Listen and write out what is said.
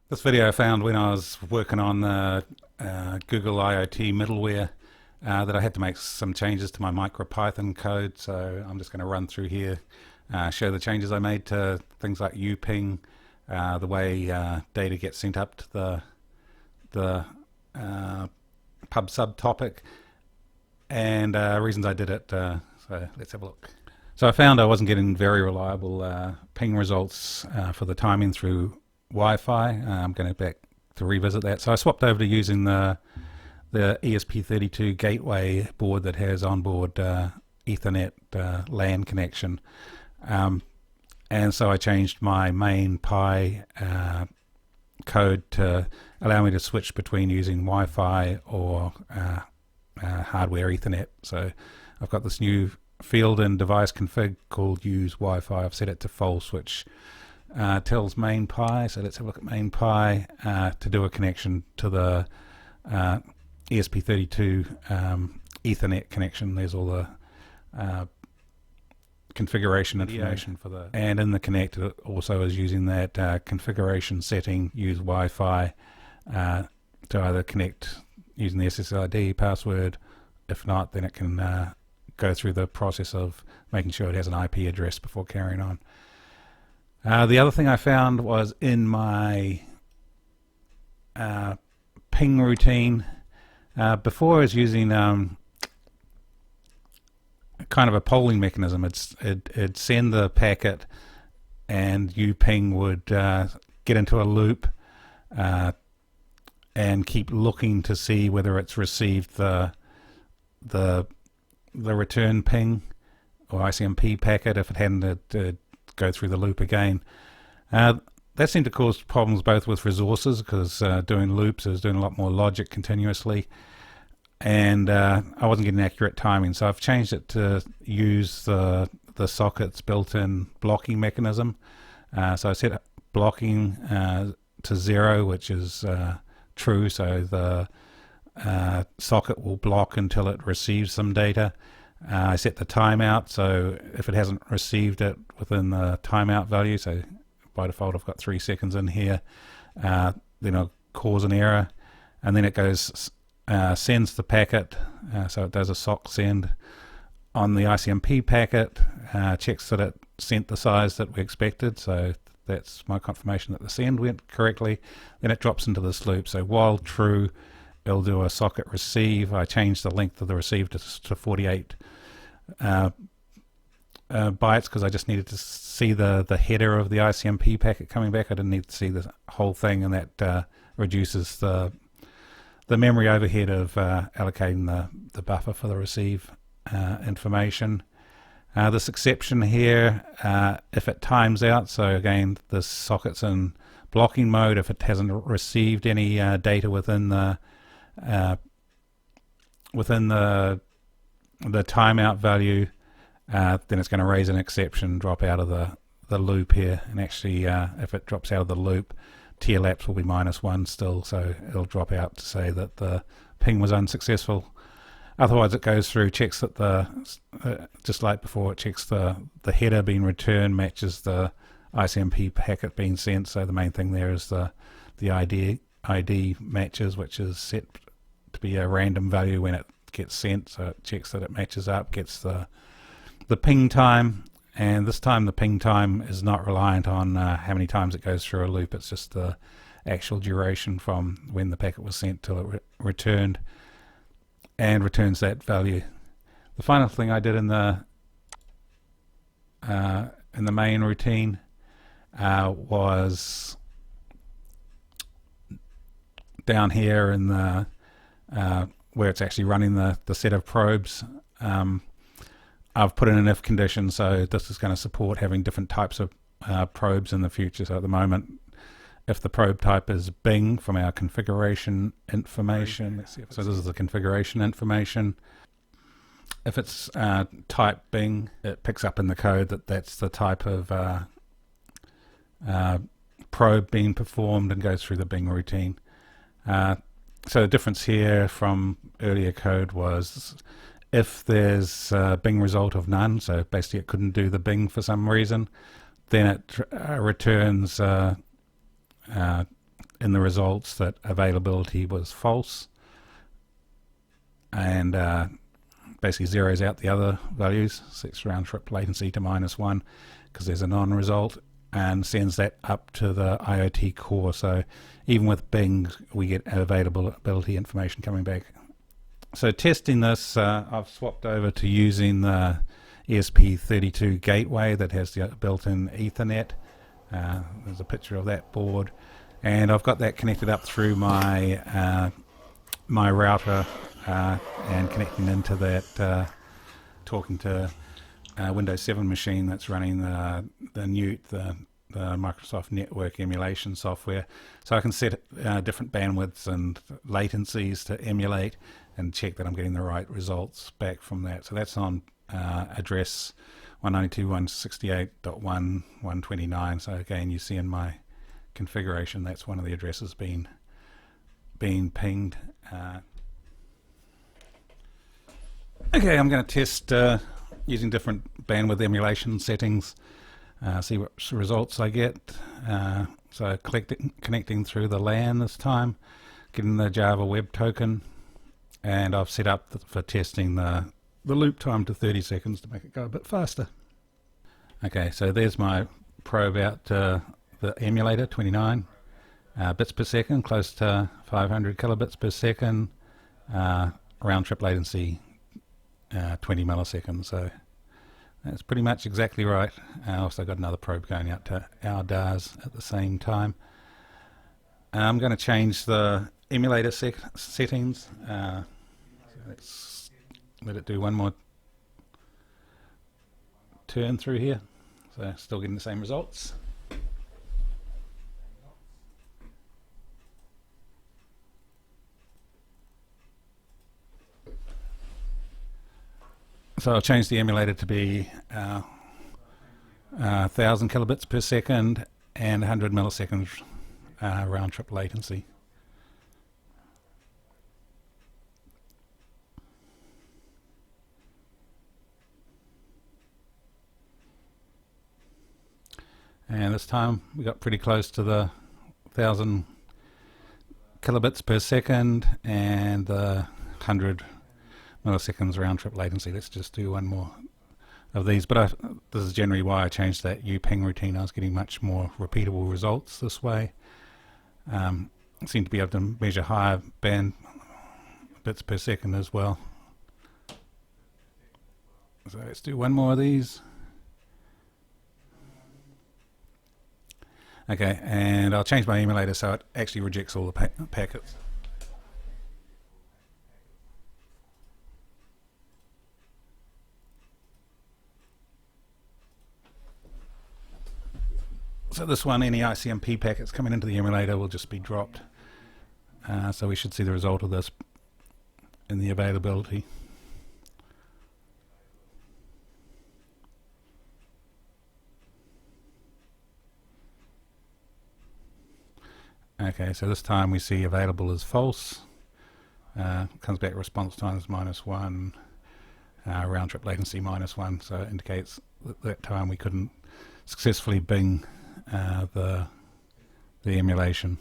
This video I found when I was working on the Google IoT middleware that I had to make some changes to my MicroPython code, so I'm just going to run through here, show the changes I made to things like uping, the way data gets sent up to the pub sub topic, and reasons I did it. So let's have a look. So I found I wasn't getting very reliable ping results for the timing through Wi-Fi. I'm going back to revisit that. So I swapped over to using the ESP32 gateway board that has onboard Ethernet LAN connection. And so I changed my main.py code to allow me to switch between using Wi-Fi or hardware Ethernet. So I've got this new field in device config called use Wi-Fi. I've set it to false, which tells main.py. So let's have a look at main.py to do a connection to the ESP32 Ethernet connection. There's all the configuration information for the, and in the connect it also is using that configuration setting, use Wi-Fi, to either connect using the SSID password. If not, then it can go through the process of making sure it has an IP address before carrying on. The other thing I found was in my ping routine. Before I was using kind of a polling mechanism. It'd send the packet and uping would get into a loop and keep looking to see whether it's received the return ping or ICMP packet. If it hadn't, it'd go through the loop again. That seemed to cause problems both with resources, because doing loops is doing a lot more logic continuously, and I wasn't getting accurate timing. So I've changed it to use the socket's built-in blocking mechanism. So I set blocking to 0, which is true, so the socket will block until it receives some data. I set the timeout, so if it hasn't received it within the timeout value, so by default I've got 3 seconds in here, then it'll cause an error, and then it goes sends the packet, so it does a sock send on the ICMP packet, checks that it sent the size that we expected, so that's my confirmation that the send went correctly. Then it drops into this loop, so while true it'll do a socket receive. I changed the length of the receive to 48 bytes because I just needed to see the header of the ICMP packet coming back. I didn't need to see the whole thing, and that reduces the memory overhead of allocating the buffer for the receive information. This exception here, if it times out, so again this socket's in blocking mode, if it hasn't received any data within the timeout value, then it's going to raise an exception, drop out of the loop here, and actually if it drops out of the loop, TLAPS will be -1 still, so it'll drop out to say that the ping was unsuccessful. Otherwise it goes through, checks that just like before, it checks the header being returned matches the ICMP packet being sent. So the main thing there is the ID matches, which is set to be a random value when it gets sent, so it checks that it matches up, gets the ping time, and this time the ping time is not reliant on how many times it goes through a loop. It's just the actual duration from when the packet was sent till it returned, and returns that value. The final thing I did in the main routine was down here in the where it's actually running the set of probes. I've put in an if condition, so this is going to support having different types of probes in the future. So at the moment, if the probe type is Bing from our configuration information, so this is the configuration information. If it's type Bing, it picks up in the code that that's the type of probe being performed and goes through the Bing routine. So the difference here from earlier code was if there's a Bing result of none, so basically it couldn't do the Bing for some reason, then it returns in the results that availability was false, and basically zeroes out the other values, sets round trip latency to -1 because there's a non-result, and sends that up to the IoT core. So even with Bing, we get availability information coming back. So testing this, I've swapped over to using the ESP32 gateway that has the built-in Ethernet. There's a picture of that board, and I've got that connected up through my my router and connecting into that, talking to Windows 7 machine that's running the Newt, the Microsoft Network emulation software. So I can set different bandwidths and latencies to emulate and check that I'm getting the right results back from that. So that's on address 192.168.1.129. So again, you see in my configuration that's one of the addresses being pinged. Okay, I'm going to test using different bandwidth emulation settings, see what results I get. So connecting through the LAN this time, getting the Java Web Token, and I've set up for testing the loop time to 30 seconds to make it go a bit faster. Okay, so there's my probe out to the emulator, 29 bits per second, close to 500 kilobits per second, round trip latency 20 milliseconds. So that's pretty much exactly right. I also got another probe going out to our DARs at the same time. I'm going to change the emulator settings. So let's let it do one more turn through here. So still getting the same results. So I'll change the emulator to be 1000 kilobits per second and 100 milliseconds round trip latency. And this time we got pretty close to the 1000 kilobits per second and the 100 milliseconds round trip latency. Let's just do one more of these, but this is generally why I changed that uping routine. I was getting much more repeatable results this way. Seem to be able to measure higher band bits per second as well. So let's do one more of these. Okay, and I'll change my emulator so it actually rejects all the packets. So this one, any ICMP packets coming into the emulator will just be dropped. So we should see the result of this in the availability. Okay, so this time we see available as false. Comes back response times -1, round trip latency -1, so it indicates that time we couldn't successfully Bing the emulation.